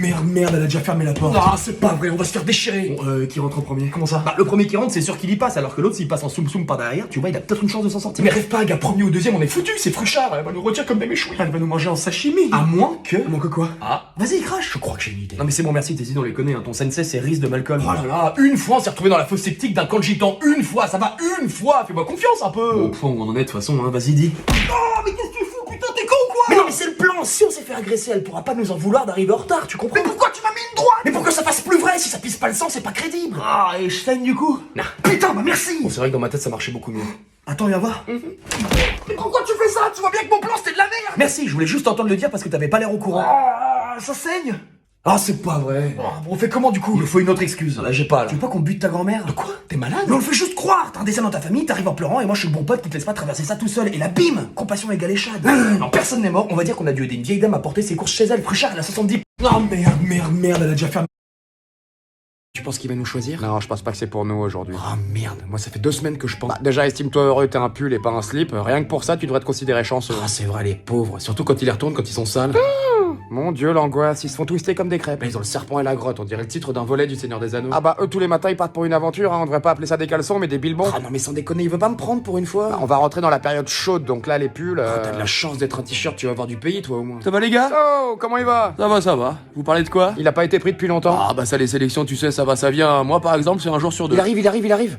merde, elle a déjà fermé la porte. Ah, c'est pas vrai, on va se faire déchirer. Bon, qui rentre en premier? Comment ça? Bah, le premier qui rentre, c'est sûr qu'il y passe, alors que l'autre, s'il passe en soum-soum par derrière, tu vois, il a peut-être une chance de s'en sortir. Mais rêve pas, gars, premier ou deuxième, on est foutus, c'est Fruchard, elle va nous retirer comme des méchouilles. Elle va nous manger en sashimi. À moins que quoi? Ah, vas-y, crache. Je crois que j'ai une idée. Non mais c'est bon, merci, tes idées, on les connaît, hein. Ton sensei, c'est Riz de Malcolm. Oh là là, une fois, on s'est retrouvé dans la fosse septique d'un camp de gitans. Une fois, ça va, une fois. Fais-moi confiance un peu. Bon, au point où on en est, de toute façon, hein, vas-y, dis. Oh, mais qu'est-ce que tu fous, putain, t'es con ou quoi? Mais non, mais c'est le plan. Si on s'est fait agresser, elle pourra pas nous en vouloir d'arriver en retard, tu comprends? Mais pourquoi tu m'as mis une droite? Mais pour que ça fasse plus vrai, si ça pisse pas le sang, c'est pas crédible. Ah, et je saigne du coup? Non. Putain, bah merci. Bon, c'est vrai que dans ma tête, ça marchait beaucoup mieux. Attends, viens voir. Mais pourquoi tu fais ça? Tu vois bien que mon plan, c'était de la merde. Merci, je voulais juste entendre le dire parce que t'avais pas l'air au courant. Ah, ça saigne. Ah, c'est pas vrai. Bon, on fait comment du coup? Il me faut une autre excuse. Là, j'ai pas, là. Tu veux pas qu'on bute ta grand-mère? De quoi? T'es malade? Mais on le fait juste croire. T'as un dessin dans ta famille, t'arrives en pleurant et moi je suis le bon pote qui te laisse pas traverser ça tout seul. Et là, bim! Compassion égale échade. Non, personne n'est mort. On va dire qu'on a dû aider une vieille dame à porter ses courses chez elle. Fruchard, elle a 70. Oh merde, elle a déjà fermé. Tu penses qu'il va nous choisir? Non, je pense pas que c'est pour nous aujourd'hui. Oh merde, moi ça fait 2 semaines que je pense. Bah, déjà, estime-toi heureux, t'es un pull et pas un slip. Rien que pour ça, tu devrais te considérer chanceux. Ah, c'est vrai, les pauvres. Surtout quand ils les retournent, quand ils sont sales. Mon dieu, l'angoisse, ils se font twister comme des crêpes. Là, ils ont le serpent et la grotte. On dirait le titre d'un volet du Seigneur des Anneaux. Ah bah, eux, tous les matins, ils partent pour une aventure, hein. On devrait pas appeler ça des caleçons, mais des bilbons. Ah non, mais sans déconner, il veut pas me prendre pour une fois. Bah, on va rentrer dans la période chaude, donc là, les pulls... Oh, t'as de la chance d'être un t-shirt, tu vas voir du pays, toi, au moins. Ça va les gars? Oh, comment il va? Ça va. Vous parlez de quoi? Il a pas été pris depuis longtemps. Ah bah ça les sélections tu sais ça va ça vient. Moi par exemple c'est un jour sur deux. Il arrive.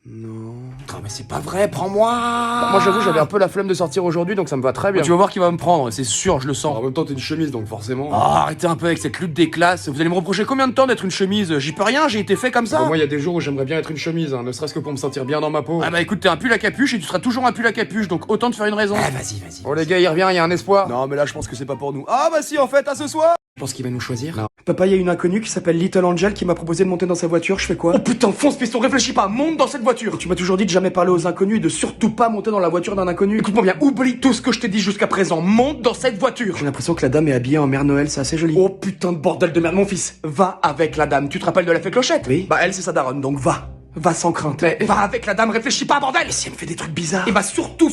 Non... Oh, mais c'est pas vrai, prends-moi. Bah, moi, j'avoue, j'avais un peu la flemme de sortir aujourd'hui, donc ça me va très bien. Tu vas voir qui va me prendre, c'est sûr, je le sens. En même temps, t'es une chemise, donc forcément... Ah, arrêtez un peu avec cette lutte des classes. Vous allez me reprocher combien de temps d'être une chemise? J'y peux rien, j'ai été fait comme ça. Bon, moi, il y a des jours où j'aimerais bien être une chemise, hein, ne serait-ce que pour me sentir bien dans ma peau. Ah bah écoute, t'es un pull à capuche et tu seras toujours un pull à capuche, donc autant te faire une raison. Ah, vas-y. Oh les gars, il revient, il y a un espoir. Non mais là je pense que c'est pas pour nous. Ah bah si en fait, à ce soir. Je pense qu'il va nous choisir. Non. Papa, il y a une inconnue qui s'appelle Little Angel qui m'a proposé de monter dans sa voiture, je fais quoi? Oh putain, fonce piston, réfléchis pas, monte dans cette voiture. Tu m'as toujours dit de jamais parler aux inconnus et de surtout pas monter dans la voiture d'un inconnu. Écoute-moi bien, oublie tout ce que je t'ai dit jusqu'à présent, monte dans cette voiture. J'ai l'impression que la dame est habillée en Mère Noël, c'est assez joli. Oh putain de bordel de merde, mon fils, va avec la dame. Tu te rappelles de la fée Clochette? Oui. Bah elle c'est sa daronne, donc va. Va sans crainte. Mais va avec la dame, réfléchis pas, bordel! Et si elle me fait des trucs bizarres? Et bah surtout,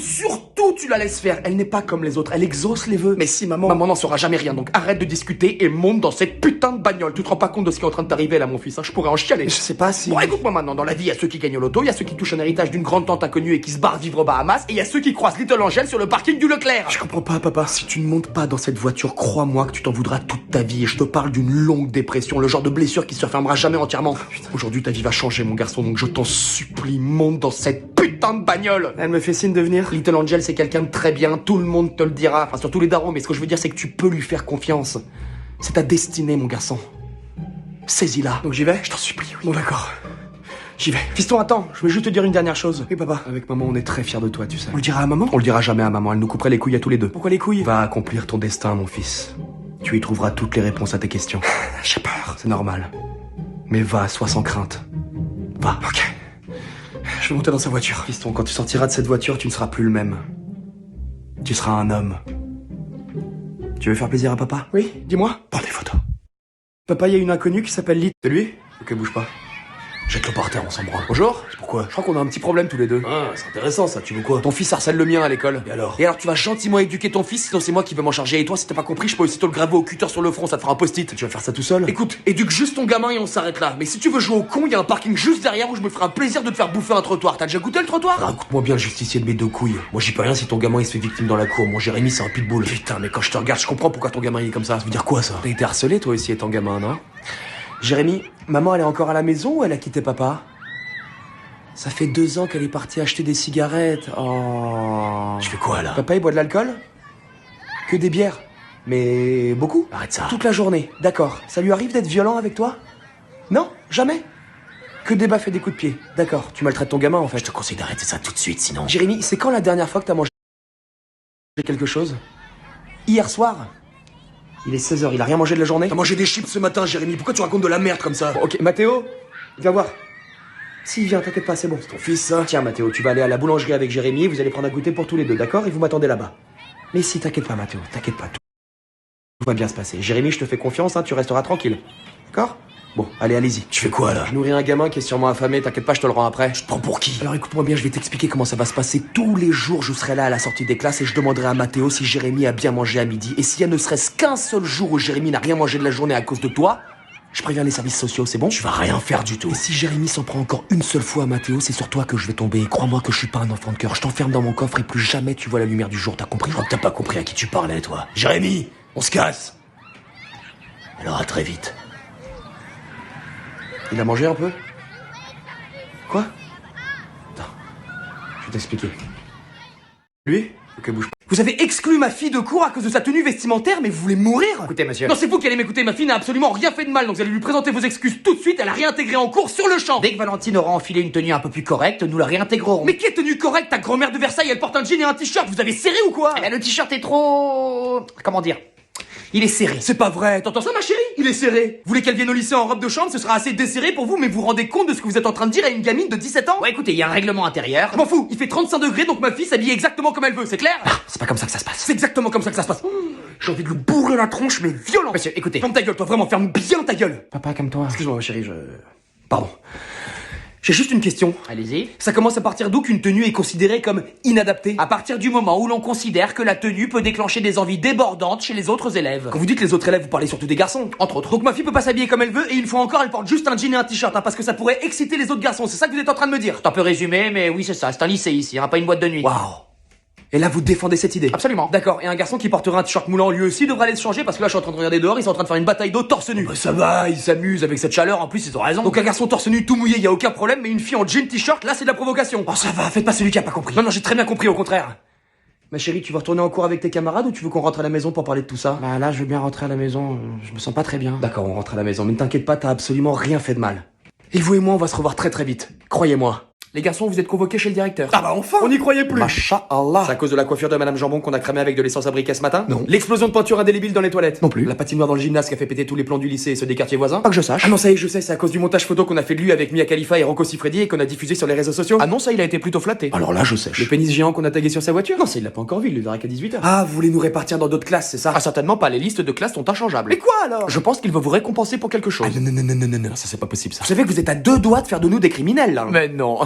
tu la laisses faire. Elle n'est pas comme les autres, elle exauce les vœux. Mais si maman n'en saura jamais rien, donc arrête de discuter et monte dans cette putain de bagnole. Tu te rends pas compte de ce qui est en train de t'arriver là, mon fils, hein? Je pourrais en chialer. Je sais pas si... Bon, écoute-moi maintenant, dans la vie, il y a ceux qui gagnent au loto, il y a ceux qui touchent un héritage d'une grande tante inconnue et qui se barrent vivre aux Bahamas, et il y a ceux qui croisent Little Angel sur le parking du Leclerc. Je comprends pas, papa. Si tu ne montes pas dans cette voiture, crois-moi que tu t'en voudras toute ta vie. Et je te parle d'une longue dépression, le genre de blessure qui se refermera jamais entièrement. Aujourd'hui, ta vie va changer, mon garçon, donc je t'en supplie, monte dans cette putain de bagnole. Elle me fait signe de venir. Little Angel, c'est quelqu'un de très bien, tout le monde te le dira. Enfin, surtout les darons, mais ce que je veux dire, c'est que tu peux lui faire confiance. C'est ta destinée, mon garçon. Saisis-la. Donc j'y vais? Je t'en supplie, oui. Bon, d'accord. J'y vais. Fiston, attends, je veux juste te dire une dernière chose. Oui, papa. Avec maman, on est très fiers de toi, tu sais. On le dira à maman? On le dira jamais à maman, elle nous couperait les couilles à tous les deux. Pourquoi les couilles? Va accomplir ton destin, mon fils. Tu y trouveras toutes les réponses à tes questions. J'ai peur. C'est normal. Mais va, sois sans crainte. Va. Ok. Je vais monter dans sa voiture. Fiston, quand tu sortiras de cette voiture, tu ne seras plus le même. Tu seras un homme. Tu veux faire plaisir à papa? Oui, dis-moi. Prends des photos. Papa, il y a une inconnue qui s'appelle Lit. C'est lui? Ok, bouge pas. Jette-le par terre, on s'en branle. Bonjour. Pourquoi? Je crois qu'on a un petit problème tous les deux. Ah, c'est intéressant ça, tu veux quoi? Ton fils harcèle le mien à l'école. Et alors? Tu vas gentiment éduquer ton fils, sinon c'est moi qui vais m'en charger. Et toi, si t'as pas compris, je peux aussi te le graver au cutter sur le front, ça te fera un post-it. Tu vas faire ça tout seul? Écoute, éduque juste ton gamin et on s'arrête là. Mais si tu veux jouer au con, il y a un parking juste derrière où je me ferai un plaisir de te faire bouffer un trottoir. T'as déjà goûté le trottoir? Ah, écoute-moi bien le justicier de mes deux couilles. Moi j'y peux rien si ton gamin il se fait victime dans la cour. Mon Jérémy c'est un pitbull. Putain, mais quand je te regarde, je comprends pourquoi ton gamin il est comme ça. Ça veut dire quoi ça? T'as été harcelé toi aussi étant gamin, non? Jérémy, maman elle est encore à la maison ou elle a quitté papa? Ça fait 2 ans qu'elle est partie acheter des cigarettes. Oh. Je fais quoi là? Papa il boit de l'alcool? Que des bières? Mais beaucoup? Arrête ça. Toute la journée, d'accord. Ça lui arrive d'être violent avec toi? Non? Jamais? Que des baffes et des coups de pied. D'accord, tu maltraites ton gamin en fait. Je te conseille d'arrêter ça tout de suite sinon. Jérémy, c'est quand la dernière fois que t'as mangé quelque chose? Hier soir? Il est 16h, il a rien mangé de la journée? T'as mangé des chips ce matin, Jérémy, pourquoi tu racontes de la merde comme ça? Bon, ok, Mathéo, viens voir. Si, viens, t'inquiète pas, c'est bon. C'est ton fils, ça? Tiens, Mathéo, tu vas aller à la boulangerie avec Jérémy, vous allez prendre un goûter pour tous les deux, d'accord? Et vous m'attendez là-bas. Mais si, t'inquiète pas, Mathéo, t'inquiète pas. Tout va bien se passer. Jérémy, je te fais confiance, hein, tu resteras tranquille. D'accord? Bon, allez, allez-y. Tu fais quoi là? Je nourris un gamin qui est sûrement affamé, t'inquiète pas, je te le rends après. Je te prends pour qui? Alors écoute-moi bien, je vais t'expliquer comment ça va se passer. Tous les jours, je serai là à la sortie des classes et je demanderai à Mathéo si Jérémy a bien mangé à midi. Et s'il y a ne serait-ce qu'un seul jour où Jérémy n'a rien mangé de la journée à cause de toi, je préviens les services sociaux, c'est bon? Tu vas rien faire du tout. Et si Jérémy s'en prend encore une seule fois à Mathéo, c'est sur toi que je vais tomber. Crois-moi que je suis pas un enfant de cœur. Je t'enferme dans mon coffre et plus jamais tu vois la lumière du jour, t'as compris? Je crois que t'as pas compris à qui tu parlais, toi. Jérémy, on se casse. Alors à très vite. Il a mangé un peu? Quoi? Attends, je vais t'expliquer. Lui? Ok, bouge pas. Vous avez exclu ma fille de cours à cause de sa tenue vestimentaire, mais vous voulez mourir? Écoutez, monsieur. Non, c'est vous qui allez m'écouter, ma fille n'a absolument rien fait de mal, donc vous allez lui présenter vos excuses tout de suite, elle a réintégré en cours sur le champ. Dès que Valentine aura enfilé une tenue un peu plus correcte, nous la réintégrerons. Mais qui est tenue correcte? Ta grand-mère de Versailles, elle porte un jean et un t-shirt, vous avez serré ou quoi? Eh ben, le t-shirt est trop... Comment dire? Il est serré. C'est pas vrai, t'entends ça ma chérie? Il est serré. Vous voulez qu'elle vienne au lycée en robe de chambre, ce sera assez desserré pour vous, mais vous vous rendez compte de ce que vous êtes en train de dire à une gamine de 17 ans? Ouais, écoutez, il y a un règlement intérieur. Je m'en fous, il fait 35 degrés, donc ma fille s'habille exactement comme elle veut, c'est clair? C'est pas comme ça que ça se passe. C'est exactement comme ça que ça se passe. J'ai envie de lui bourrer la tronche, mais violent. Monsieur, écoutez. Ferme ta gueule, toi, vraiment, ferme bien ta gueule. Papa, comme toi. Excuse-moi ma chérie, Pardon. J'ai juste une question. Allez-y. Ça commence à partir d'où qu'une tenue est considérée comme inadaptée? À partir du moment où l'on considère que la tenue peut déclencher des envies débordantes chez les autres élèves. Quand vous dites les autres élèves, vous parlez surtout des garçons, entre autres. Donc ma fille peut pas s'habiller comme elle veut et une fois encore elle porte juste un jean et un t-shirt, hein, parce que ça pourrait exciter les autres garçons. C'est ça que vous êtes en train de me dire? C'est un peu résumé, mais oui, c'est ça. C'est un lycée ici, hein, pas une boîte de nuit. Waouh. Et là vous défendez cette idée? Absolument. D'accord. Et un garçon qui portera un t-shirt moulant lui aussi devra aller se changer parce que là je suis en train de regarder dehors, ils sont en train de faire une bataille d'eau torse nu. Bah ça va, ils s'amusent avec cette chaleur, en plus ils ont raison. Donc un garçon torse nu tout mouillé, y a aucun problème, mais une fille en jean t-shirt, là c'est de la provocation. Oh ça va, faites pas celui qui a pas compris. Non, non, j'ai très bien compris, au contraire. Ma chérie, tu vas retourner en cours avec tes camarades ou tu veux qu'on rentre à la maison pour parler de tout ça? Bah là, je veux bien rentrer à la maison. Je me sens pas très bien. D'accord, on rentre à la maison, mais ne t'inquiète pas, t'as absolument rien fait de mal. Et vous et moi, on va se revoir très très vite. Croyez-moi. Les garçons, vous êtes convoqués chez le directeur. Ah bah enfin. On n'y croyait plus. Masha'Allah. C'est à cause de la coiffure de Madame Jambon qu'on a cramé avec de l'essence à briquet ce matin? Non. L'explosion de peinture indélébile dans les toilettes? Non plus. La patinoire dans le gymnase qui a fait péter tous les plans du lycée et ceux des quartiers voisins? Pas que je sache. Ah non, ça y est, je sais, c'est à cause du montage photo qu'on a fait de lui avec Mia Khalifa et Rocco Siffredi et qu'on a diffusé sur les réseaux sociaux. Ah non, ça, il a été plutôt flatté. Alors là, je sèche. Le pénis géant qu'on a tagué sur sa voiture? Non, ça, il l'a pas encore vu, il le verra qu'à 18h. Ah, vous voulez nous répartir dans d'autres classes, c'est ça? Ah, certainement pas, les listes de classes sont inchangeables. Mais quoi alors? Je pense qu'il va vous récompenser pour quelque chose. Ah non, ça c'est pas possible ça. Vous savez que vous êtes à 2 doigts de faire de nous des criminels, là. Mais non.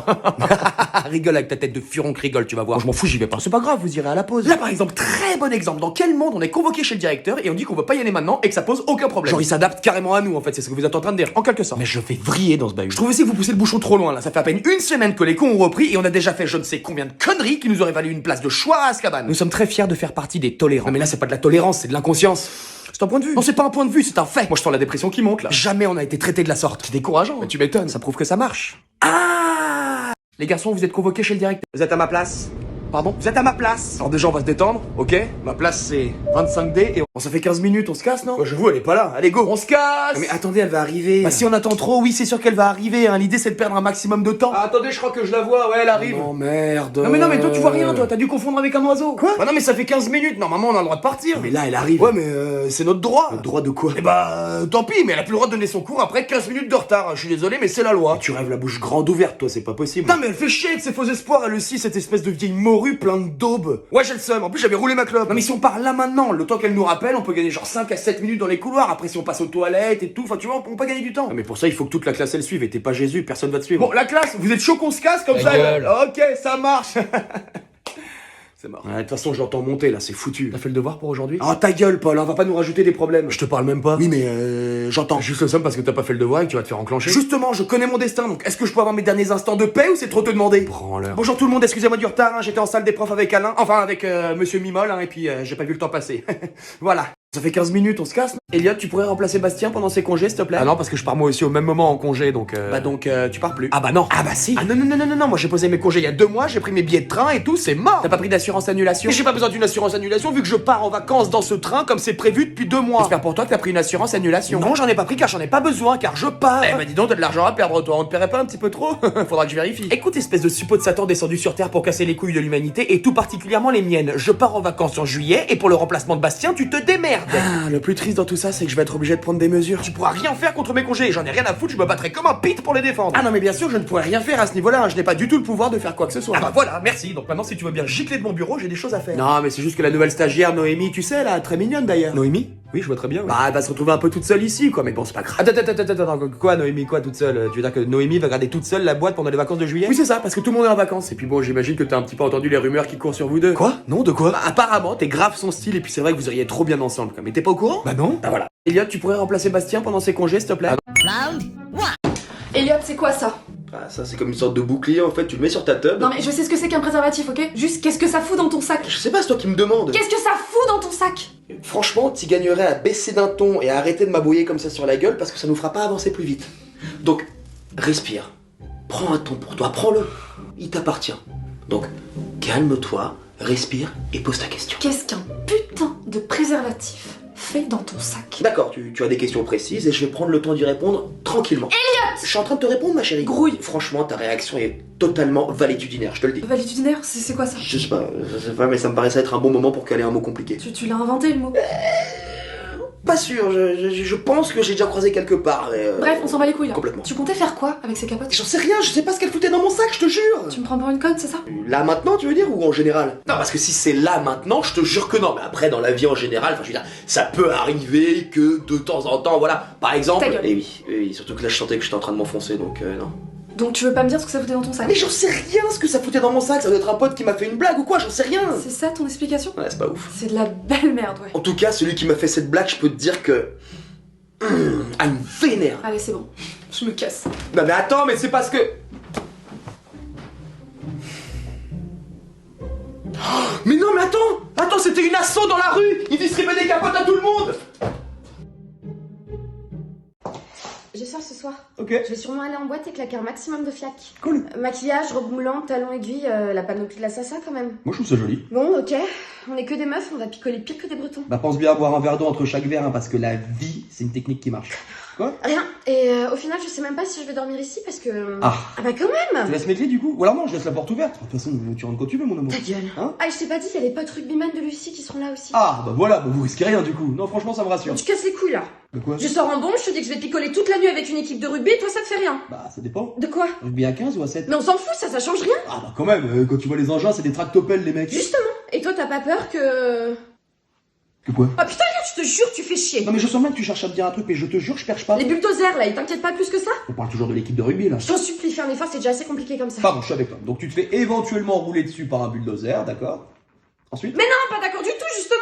Rigole avec ta tête de furonque, rigole, tu vas voir. Je m'en fous, j'y vais pas. C'est pas grave, vous irez à la pause. Là, par exemple, très bon exemple. Dans quel monde on est convoqué chez le directeur et on dit qu'on veut pas y aller maintenant et que ça pose aucun problème? Genre, il s'adapte carrément à nous, en fait, c'est ce que vous êtes en train de dire. En quelque sorte. Mais je vais vriller dans ce bahut. Je trouve aussi que vous poussez le bouchon trop loin, là. Ça fait à peine une semaine que les cons ont repris et on a déjà fait je ne sais combien de conneries qui nous auraient valu une place de choix à Azkaban. Nous sommes très fiers de faire partie des tolérants. Non, mais là, c'est pas de la tolérance, c'est de l'inconscience. C'est un point de vue. Non, c'est pas un point de vue, c'est un fait. Moi, je sens la dépression qui monte, là. Jamais on a été traité de la sorte. C'est décourageant. Mais tu m'étonnes. Ça prouve que ça marche. Ah! Les garçons, vous êtes convoqués chez le directeur. Vous êtes à ma place? Pardon? Vous êtes à ma place. Alors déjà, on va se détendre, ok? Ma place, c'est 25D et ça fait 15 minutes, on se casse, non? Je vous, elle est pas là. Allez go. On se casse! Mais attendez, elle va arriver. Bah si on attend trop, oui, c'est sûr qu'elle va arriver, hein. L'idée, c'est de perdre un maximum de temps. Ah, attendez, je crois que je la vois, ouais, elle arrive. Non, merde. Non, mais toi, tu vois rien, toi, t'as dû confondre avec un oiseau. Quoi? Bah non, mais ça fait 15 minutes, normalement, on a le droit de partir. Mais là, elle arrive. Ouais, mais c'est notre droit. Le droit de quoi? Eh bah, tant pis, mais elle a plus le droit de donner son cours après 15 minutes de retard. Je suis désolé, mais c'est la loi. Tu rêves la bouche grande ouverte, toi, c'est pas possible. Non, mais elle fait chier avec ses faux espoirs, elle aussi, cette espèce de vieille morue plein de daubes. Ouais, j'ai le seum. En plus, j'avais roulé ma clope. Non, mais si on part là maintenant, le temps qu'elle nous rappelle, on peut gagner genre 5 à 7 minutes dans les couloirs. Après, si on passe aux toilettes et tout, enfin, tu vois, on peut gagner du temps. Non, mais pour ça, il faut que toute la classe elle suive. Et t'es pas Jésus, personne va te suivre. Bon, la classe, vous êtes chaud qu'on se casse comme Ta ça? gueule. Ok, ça marche. C'est mort. Ouais, de toute façon, j'entends monter là, c'est foutu. T'as fait le devoir pour aujourd'hui? Oh, ta gueule, Paul, on va pas nous rajouter des problèmes. Je te parle même pas. Oui, mais j'entends. Juste le seum parce que t'as pas fait le devoir et que tu vas te faire enclencher. Justement, je connais mon destin, donc est-ce que je peux avoir mes derniers instants de paix ou c'est trop te demander? Branleur. Bonjour tout le monde, excusez-moi du retard, hein, j'étais en salle des profs avec Alain, enfin avec Monsieur Mimol, hein, et puis j'ai pas vu le temps passer. Voilà. Ça fait 15 minutes, on se casse. Elliot, tu pourrais remplacer Bastien pendant ses congés, s'il te plaît? Ah non, parce que je pars moi aussi au même moment en congé, donc Bah donc, tu pars plus. Ah bah non. Ah bah si. Ah non, moi j'ai posé mes congés il y a 2 mois, j'ai pris mes billets de train et tout, c'est mort. T'as pas pris d'assurance annulation? Mais j'ai pas besoin d'une assurance annulation vu que je pars en vacances dans ce train comme c'est prévu depuis 2 mois. J'espère pour toi que t'as pris une assurance annulation. Non, j'en ai pas pris car j'en ai pas besoin car je pars. Eh bah dis donc, t'as de l'argent à perdre, toi. On te paierait pas un petit peu trop? Faudra que je vérifie. Écoute, espèce de suppôt de Satan descendu sur Terre pour casser les couilles de l'humanité et tout particulièrement les miennes. Je pars en vacances en juillet et pour le remplacement de Bastien, tu te démerdes. Ah, le plus triste dans tout ça, c'est que je vais être obligé de prendre des mesures. Tu pourras rien faire contre mes congés, j'en ai rien à foutre, je me battrai comme un pit pour les défendre. Ah non mais bien sûr, je ne pourrais rien faire à ce niveau-là, hein. Je n'ai pas du tout le pouvoir de faire quoi que ce soit. Ah bah voilà, merci. Donc maintenant, si tu veux bien gicler de mon bureau, j'ai des choses à faire. Non mais c'est juste que la nouvelle stagiaire Noémie, tu sais là, très mignonne d'ailleurs. Noémie? Oui, je vois très bien. Oui. Bah, elle va se retrouver un peu toute seule ici, quoi, mais bon, c'est pas grave. Attends, quoi, Noémie, quoi, toute seule? Tu veux dire que Noémie va garder toute seule la boîte pendant les vacances de juillet? Oui, c'est ça, parce que tout le monde est en vacances. Et puis bon, j'imagine que t'as un petit peu entendu les rumeurs qui courent sur vous deux. Quoi? Non, de quoi? Bah, apparemment, t'es grave son style, et puis c'est vrai que vous iriez trop bien ensemble, quoi. Mais t'es pas au courant? Bah non. Bah voilà. Elliot, tu pourrais remplacer Bastien pendant ses congés, s'il te plaît? Elliot, c'est quoi ça? Ah, ça, c'est comme une sorte de bouclier, en fait, tu le mets sur ta tub. Non mais je sais ce que c'est qu'un préservatif, ok? Juste, qu'est-ce que ça fout dans ton sac? Je sais pas, c'est toi qui me demandes. Qu'est-ce que ça fout dans ton sac? Franchement, t'y gagnerais à baisser d'un ton et à arrêter de m'abouiller comme ça sur la gueule parce que ça nous fera pas avancer plus vite. Donc, respire. Prends un ton pour toi, prends-le. Il t'appartient. Donc, calme-toi, respire et pose ta question. Qu'est-ce qu'un putain de préservatif fait dans ton sac? D'accord, tu as des questions précises et je vais prendre le temps d'y répondre tranquillement. Elliot! Je suis en train de te répondre, ma chérie. Grouille. Franchement, ta réaction est totalement valétudinaire, je te le dis. Valétudinaire, c'est quoi ça? Je sais pas, mais ça me paraissait être un bon moment pour caler un mot compliqué. Tu l'as inventé le mot? Pas sûr, je pense que j'ai déjà croisé quelque part. Mais Bref, on s'en bat les couilles là. Complètement. Tu comptais faire quoi avec ces capotes? J'en sais rien, je sais pas ce qu'elle foutait dans mon sac, je te jure. Tu me prends pour une conne, c'est ça? Là maintenant, tu veux dire, ou en général? Non, parce que si c'est là maintenant, je te jure que non. Mais après, dans la vie en général, enfin, je veux dire, ça peut arriver que de temps en temps, voilà. Par exemple. Ta gueule. Et oui, surtout que là, je sentais que j'étais en train de m'enfoncer, donc non. Donc tu veux pas me dire ce que ça foutait dans ton sac? Mais j'en sais rien ce que ça foutait dans mon sac, ça doit être un pote qui m'a fait une blague ou quoi, j'en sais rien. C'est ça ton explication? Ouais, c'est pas ouf. C'est de la belle merde, ouais. En tout cas, celui qui m'a fait cette blague, je peux te dire que. Ah, il me vénère. Allez, c'est bon. Je me casse. Non, mais attends, mais c'est parce que. Mais non, mais attends, c'était une asso dans la rue. Ils distribuaient des capotes à tout le monde. Je sors ce soir. Ok. Je vais sûrement aller en boîte et claquer un maximum de flaques. Cool. Maquillage, robe moulante, talons aiguilles, la panoplie de l'assassin quand même. Moi, je trouve ça joli. Bon, ok. On est que des meufs, on va picoler pire que des bretons. Bah, pense bien à boire un verre d'eau entre chaque verre, hein, parce que la vie, c'est une technique qui marche. Quoi? Rien. Et au final, je sais même pas si je vais dormir ici parce que. Ah. bah quand même. Tu laisses mes clés du coup? Ou alors non, je laisse la porte ouverte. De toute façon, tu rentres quand tu veux, mon amour. Ta gueule. Hein? Ah, je t'ai pas dit, il y a les potes rugbyman de Lucie qui seront là aussi. Ah, bah voilà, bah vous risquez rien du coup. Non, franchement, ça me rassure. Tu casses les couilles là. De quoi? Je sors en bombe, je te dis que je vais picoler toute la nuit avec une équipe de rugby et toi ça te fait rien. Bah, ça dépend. De quoi? Rugby à 15 ou à 7? Mais on s'en fout, ça change rien. Ah, bah quand même, quand tu vois les engins, c'est des tractopelles, les mecs. Justement. Et toi t'as pas peur que. Que quoi? Ah putain, je te jure, tu fais chier. Non, mais je sens bien que tu cherches à me dire un truc, mais je te jure, je perche pas. Les bulldozers là, ils t'inquiètent pas plus que ça? On parle toujours de l'équipe de rugby là. Je t'en supplie, fais un effort, c'est déjà assez compliqué comme ça. Pardon, je suis avec toi. Donc tu te fais éventuellement rouler dessus par un bulldozer, d'accord? Ensuite? Mais non, pas d'accord du tout, justement,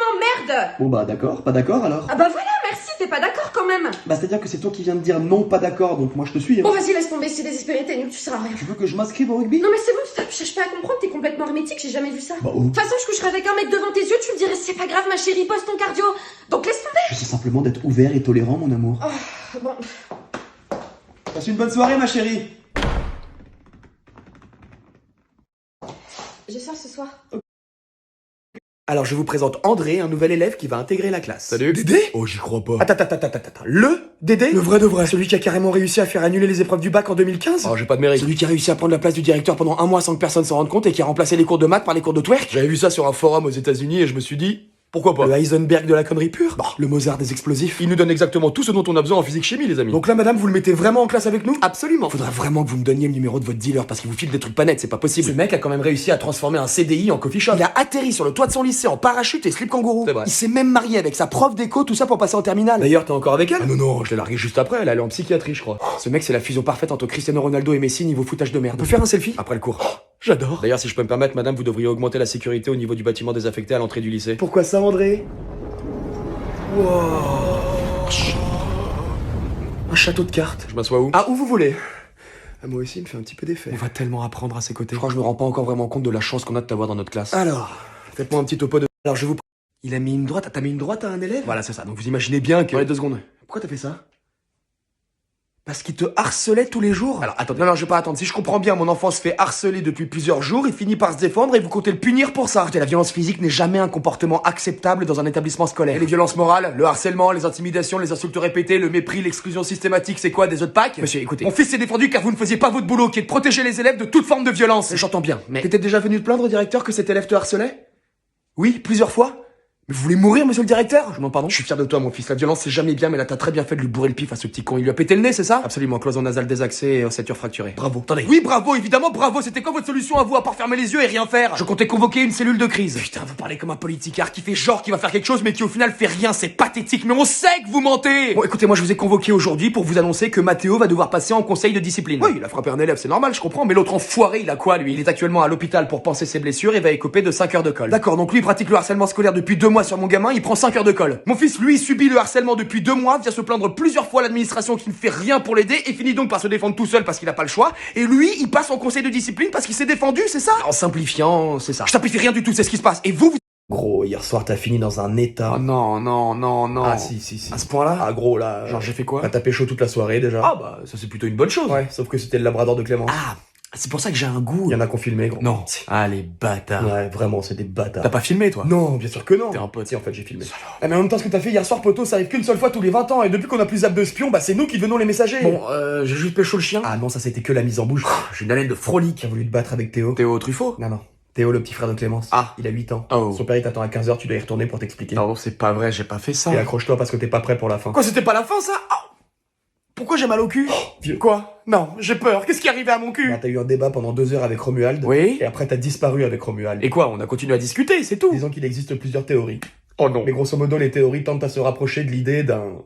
merde. Bon bah d'accord, pas d'accord alors? Ah bah voilà, merci, t'es pas d'accord quand même. Bah c'est-à-dire que c'est toi qui viens de dire non, pas d'accord, donc moi je te suis. Hein. Bon vas-y, laisse tomber, c'est désespéré, t'es nul, tu sers à rien. Tu veux que je m'inscrive au rugby? Non mais c'est bon, stop, cherche pas à comprendre, t'es complètement hermétique, j'ai jamais vu ça. Bah De oh. toute façon, je coucherai avec un mec devant tes yeux, tu me dirais c'est pas grave ma chérie, pose ton cardio. Donc laisse tomber. Je sais simplement d'être ouvert et tolérant, mon amour. Oh, bon. Passe une bonne soirée, ma chérie. Je sors ce soir. Alors je vous présente André, un nouvel élève qui va intégrer la classe. Salut. Dédé? Oh, j'y crois pas. Attends. Le Dédé? Le vrai de vrai, celui qui a carrément réussi à faire annuler les épreuves du bac en 2015. Oh, j'ai pas de mérite. Celui qui a réussi à prendre la place du directeur pendant un mois sans que personne s'en rende compte et qui a remplacé les cours de maths par les cours de twerk. J'avais vu ça sur un forum aux États-Unis et je me suis dit, pourquoi pas? Le Heisenberg de la connerie pure. Le Mozart des explosifs. Il nous donne exactement tout ce dont on a besoin en physique-chimie, les amis. Donc là, madame, vous le mettez vraiment en classe avec nous? Absolument. Faudrait vraiment que vous me donniez le numéro de votre dealer parce qu'il vous file des trucs pas nets, c'est pas possible. Ce mec a quand même réussi à transformer un CDI en coffee shop. Il a atterri sur le toit de son lycée en parachute et slip kangourou. C'est vrai. Il s'est même marié avec sa prof d'éco, tout ça pour passer en terminale. D'ailleurs, t'es encore avec elle? Ah non, non, je l'ai largué juste après, elle allait en psychiatrie, je crois. Ce mec, c'est la fusion parfaite entre Cristiano Ronaldo et Messi niveau foutage de merde. On peut faire un selfie? Après le cours. J'adore. D'ailleurs, si je peux me permettre, madame, vous devriez augmenter la sécurité au niveau du bâtiment désaffecté à l'entrée du lycée. Pourquoi ça, André? Un château de cartes. Je m'assois où? Ah, où vous voulez. Moi aussi, il me fait un petit peu d'effet. On va tellement apprendre à ses côtés. Je crois que je me rends pas encore vraiment compte de la chance qu'on a de t'avoir dans notre classe. Alors, faites-moi un petit topo de... Alors, je vous... Il a mis une droite. T'as mis une droite à un élève? Voilà, c'est ça. Donc vous imaginez bien que... Ouais, 2 secondes. Pourquoi t'as fait ça? Parce qu'il te harcelait tous les jours? Alors, attends, non, je vais pas attendre. Si je comprends bien, mon enfant se fait harceler depuis plusieurs jours, il finit par se défendre et vous comptez le punir pour ça. Écoutez, la violence physique n'est jamais un comportement acceptable dans un établissement scolaire. Et les violences morales, le harcèlement, les intimidations, les insultes répétées, le mépris, l'exclusion systématique, c'est quoi, des œufs de Pâques? Monsieur, écoutez. Mon fils s'est défendu car vous ne faisiez pas votre boulot, qui est de protéger les élèves de toute forme de violence. J'entends bien, mais... T'étais déjà venu te plaindre au directeur que cet élève te harcelait? Oui, plusieurs fois? Mais vous voulez mourir, monsieur le directeur? Je demande pardon? Je suis fier de toi, mon fils. La violence, c'est jamais bien, mais là, t'as très bien fait de lui bourrer le pif à ce petit con. Il lui a pété le nez, c'est ça? Absolument. Cloison nasale désaxée et ossature fracturée. Bravo. Attendez. Oui, bravo, évidemment, bravo. C'était quoi votre solution à vous, à part fermer les yeux et rien faire? Je comptais convoquer une cellule de crise. Putain, vous parlez comme un politicard qui fait genre qu'il va faire quelque chose, mais qui au final fait rien. C'est pathétique, mais on sait que vous mentez! Bon, écoutez, moi, je vous ai convoqué aujourd'hui pour vous annoncer que Mathéo va devoir passer en conseil de discipline. Oui, il a frappé un élève, c'est normal, je comprends, mais l'autre enfoiré, il a quoi, lui? Il est actuellement à l'hôpital pour panser ses blessures et va écoper de 5 heures de colle. D'accord, donc lui, il pratique le harcèlement scolaire depuis 2 mois sur mon gamin, il prend 5 heures de colle. Mon fils, lui, subit le harcèlement depuis 2 mois, vient se plaindre plusieurs fois à l'administration qui ne fait rien pour l'aider et finit donc par se défendre tout seul parce qu'il a pas le choix. Et lui, il passe en conseil de discipline parce qu'il s'est défendu, c'est ça? En simplifiant, c'est ça. Je simplifie rien du tout, c'est ce qui se passe. Et vous... Gros, hier soir t'as fini dans un état. Oh non, non, non, non. Ah si. À ce point-là? Ah gros là. Genre, j'ai fait quoi? T'as pécho toute la soirée déjà. Ah bah, ça c'est plutôt une bonne chose. Ouais, sauf que c'était le labrador de Clémence. Ah, c'est pour ça que j'ai un goût. Il y en a qu'on filmé gros. Non. Ah les bâtards. Ouais, vraiment, c'est des bâtards. T'as pas filmé, toi? Non, bien sûr que non. T'es un pote. Si, en fait, j'ai filmé. Ah, mais en même temps, ce que t'as fait hier soir, poto, ça arrive qu'une seule fois tous les 20 ans. Et depuis qu'on a plus d'app de spion, bah c'est nous qui devenons les messagers. Bon, j'ai juste pécho le chien. Ah non, ça c'était que la mise en bouche. J'ai une haleine de frolique. Qui a voulu te battre avec Théo. Théo Truffaut? Non. Théo, le petit frère de Clémence. Ah. Il a 8 ans. Oh. Son père, il t'attend à 15h, tu dois y retourner pour t'expliquer. Non, c'est pas vrai, j'ai pas fait ça. Et accroche-toi parce que t'es pas prêt pour la fin. Quoi, c'était pas la fin, ça? Ah. Pourquoi j'ai mal au cul? Vieux. Quoi? Non, j'ai peur. Qu'est-ce qui est arrivé à mon cul? Bah, t'as eu un débat pendant 2 heures avec Romuald. Oui. Et après, t'as disparu avec Romuald. Et quoi, on a continué à discuter, c'est tout. Disons qu'il existe plusieurs théories. Oh non. Mais grosso modo, les théories tentent à se rapprocher de l'idée d'un...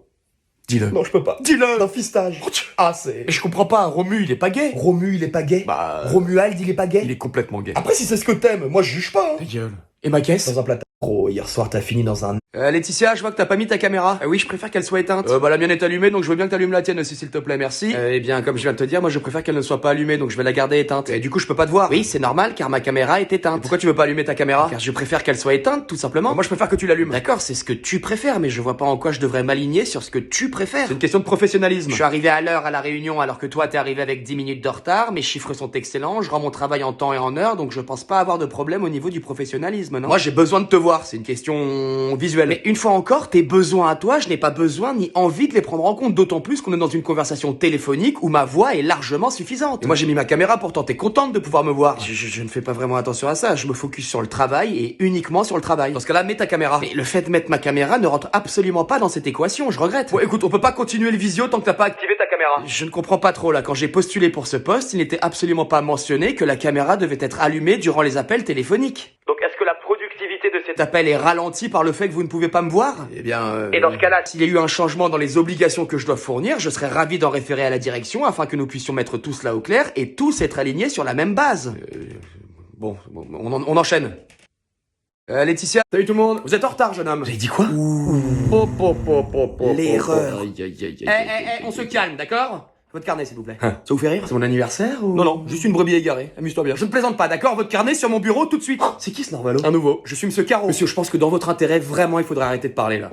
Dis-le. Non, je peux pas. Dis-le. D'un fistage. Ah, c'est... Et je comprends pas, Romu, il est pas gay. Romu, il est pas gay. Bah... Romuald, il est pas gay. Il est complètement gay. Après, si c'est ce que t'aimes, moi je juge pas. Hein. Ta gueule. Et ma caisse? Dans un plat. Gros, hier soir, t'as fini dans un... Laetitia, je vois que t'as pas mis ta caméra. Oui, je préfère qu'elle soit éteinte. Bah la mienne est allumée, donc je veux bien que t'allumes la tienne aussi, s'il te plaît, merci. Eh bien, comme je viens de te dire, moi je préfère qu'elle ne soit pas allumée, donc je vais la garder éteinte. Et du coup, je peux pas te voir. Oui, c'est normal, car ma caméra est éteinte. Et pourquoi tu veux pas allumer ta caméra? Car je préfère qu'elle soit éteinte, tout simplement. Moi, je préfère que tu l'allumes. D'accord, c'est ce que tu préfères, mais je vois pas en quoi je devrais m'aligner sur ce que tu préfères. C'est une question de professionnalisme. Je suis arrivé à l'heure à la réunion, alors que toi t'es arrivé avec 10 minutes de retard. Mes chiffres sont excellents, je rends mon travail en temps et en heure, donc je pense pas avoir de problème au niveau du professionnalisme, non? Moi, j'ai besoin de te voir, c'est une question visuelle. Mais une fois encore, tes besoins à toi, je n'ai pas besoin ni envie de les prendre en compte, d'autant plus qu'on est dans une conversation téléphonique où ma voix est largement suffisante. Et moi, j'ai mis ma caméra pourtant, t'es contente de pouvoir me voir. Je ne fais pas vraiment attention à ça, je me focus sur le travail et uniquement sur le travail. Dans ce cas-là, mets ta caméra. Mais le fait de mettre ma caméra ne rentre absolument pas dans cette équation, je regrette. Bon, écoute, on peut pas continuer le visio tant que t'as pas activé ta caméra. Je ne comprends pas trop là, quand j'ai postulé pour ce poste, il n'était absolument pas mentionné que la caméra devait être allumée durant les appels téléphoniques. Donc est-ce que la productivité de cet appel est ralentie par le fait que vous ne pouvez pas me voir? Eh bien... Et dans ce cas-là, s'il y a eu un changement dans les obligations que je dois fournir, je serais ravi d'en référer à la direction afin que nous puissions mettre tout cela au clair et tous être alignés sur la même base. Bon, on enchaîne. Laetitia, salut tout le monde. Vous êtes en retard, jeune homme. Vous avez dit quoi? L'erreur. On se calme, d'accord? Votre carnet, s'il vous plaît. Ça vous fait rire? C'est mon anniversaire ou... Non, juste une brebis égarée. Amuse-toi bien. Je ne plaisante pas, d'accord? Votre carnet sur mon bureau tout de suite. C'est qui ce Narvalo? Un nouveau. Je suis Monsieur Caro. Monsieur, je pense que dans votre intérêt, vraiment, il faudrait arrêter de parler là.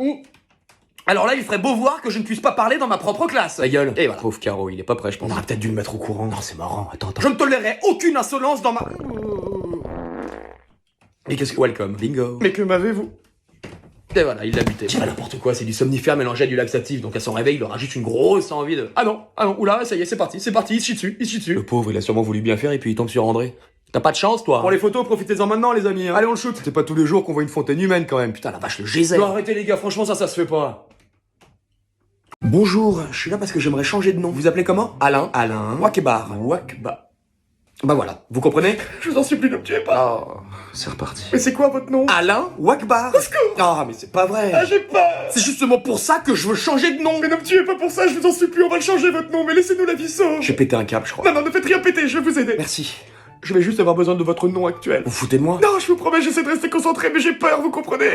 Alors là, il ferait beau voir que je ne puisse pas parler dans ma propre classe. Ta gueule. Et voilà. Pauvre Caro, il est pas prêt, je pense. On aurait peut-être dû le mettre au courant. Non, c'est marrant. Attends. Je ne tolérerai aucune insolence dans ma... Et qu'est-ce que... Welcome. Bingo. Mais que m'avez-vous? Et voilà, il l'a buté. C'est pas n'importe quoi, c'est du somnifère mélangé à du laxatif, donc à son réveil, il aura juste une grosse envie de... Ah non, oula, ça y est, c'est parti, il se chie dessus. Le pauvre, il a sûrement voulu bien faire et puis il tombe sur André. T'as pas de chance, toi. Pour les photos, profitez-en maintenant, les amis. Hein. Allez, on le shoot. C'est pas tous les jours qu'on voit une fontaine humaine, quand même. Putain, la vache, le geyser. Non, arrêtez, les gars, franchement, ça se fait pas. Bonjour, je suis là parce que j'aimerais changer de nom. Vous vous appelez comment? Alain. Wakbar. Bah voilà, vous comprenez? Je vous en supplie, ne me tuez pas. Oh, c'est reparti. Mais c'est quoi votre nom? Alain Wakbar. Ah, mais c'est pas vrai. Ah, j'ai peur. C'est justement pour ça que je veux changer de nom. Mais ne me tuez pas pour ça, je vous en supplie, on va le changer votre nom, mais laissez-nous la vie sauve. J'ai pété un câble, je crois. Non, ne faites rien péter, je vais vous aider. Merci. Je vais juste avoir besoin de votre nom actuel. Vous foutez de moi? Non, je vous promets, j'essaie de rester concentré, mais j'ai peur, vous comprenez?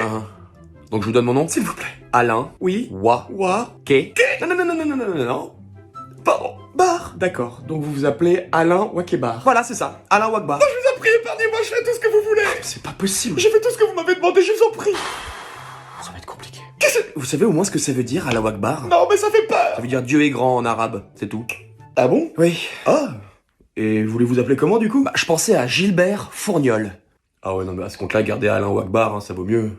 Donc je vous donne mon nom? S'il vous plaît. Alain. Oui. Non. Pardon. Bar. D'accord. Donc vous vous appelez Alain Wakebar. Voilà, c'est ça. Alain Wakbar. Non, je vous en prie, épargnez-moi, je fais tout ce que vous voulez. C'est pas possible. J'ai fait tout ce que vous m'avez demandé, je vous en prie. Ça va être compliqué. Vous savez au moins ce que ça veut dire, Alain Wakbar? Non, mais ça fait peur. Ça veut dire Dieu est grand en arabe, c'est tout. Ah bon? Oui. Ah. Et vous voulez vous appeler comment du coup? Bah, je pensais à Gilbert Fourniol. Ah ouais, non, mais à ce compte-là, gardez Alain Wakbar, hein, ça vaut mieux.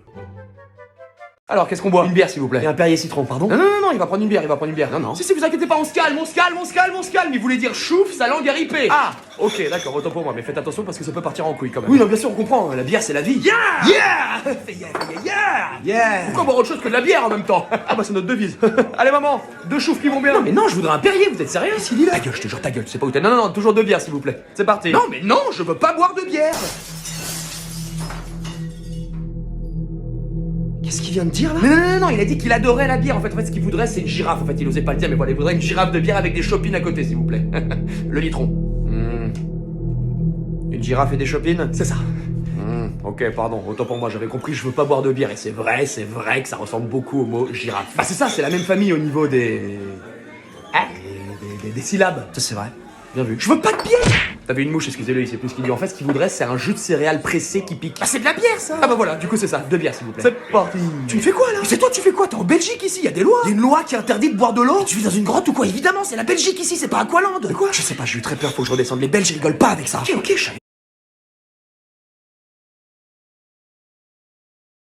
Alors, qu'est-ce qu'on boit? Une bière, s'il vous plaît. Et un Perrier citron, pardon? Non, non, non, non, il va prendre une bière, il va prendre une bière. Non, non. Si, vous inquiétez pas, on se calme, on se calme, on se calme, on se calme. Il voulait dire chouf, sa langue est ripée. Ah, ok, d'accord, autant pour moi, mais faites attention parce que ça peut partir en couille quand même. Oui, non, bien sûr, on comprend. La bière, c'est la vie. Yeah! Yeah! Yeah! Pourquoi boire autre chose que de la bière en même temps? Ah bah c'est notre devise. Allez maman, deux choufs qui vont bien. Non, mais non, je voudrais un Perrier, vous êtes sérieux? S'il est là. Ta gueule, je te jure, ta gueule, tu sais pas où t'es. Non, non, non, toujours deux bières s'il vous plaît. C'est parti. Non, mais non, je veux pas boire de bière! Qu'est-ce qu'il vient de dire là? Non, non, non, non, il a dit qu'il adorait la bière. En fait, ce qu'il voudrait, c'est une girafe. En fait, il osait pas le dire, mais voilà, il voudrait une girafe de bière avec des chopines à côté, s'il vous plaît. Le litron. Une girafe et des chopines? C'est ça. Ok, pardon, autant pour moi, j'avais compris, je veux pas boire de bière. Et c'est vrai que ça ressemble beaucoup au mot girafe. Bah, c'est ça, c'est la même famille au niveau des. Des syllabes. Ça c'est vrai. Bien vu. Je veux pas de bière! T'avais une mouche, excusez-le, il sait plus ce qu'il dit. En fait, ce qu'il voudrait, c'est un jus de céréales pressé qui pique. Ah, c'est de la bière ça! Ah bah voilà, du coup, c'est ça. Deux bières, s'il vous plaît. C'est parti! Tu me fais quoi là? Mais c'est toi, tu fais quoi? T'es en Belgique ici, y a des lois! Il y a une loi qui interdit de boire de l'eau? Tu vis dans une grotte ou quoi? Évidemment, c'est la Belgique ici, c'est pas Aqualand! De quoi? Je sais pas, j'ai eu très peur, faut que je redescende. Les Belges rigolent pas avec ça! Ok, je savais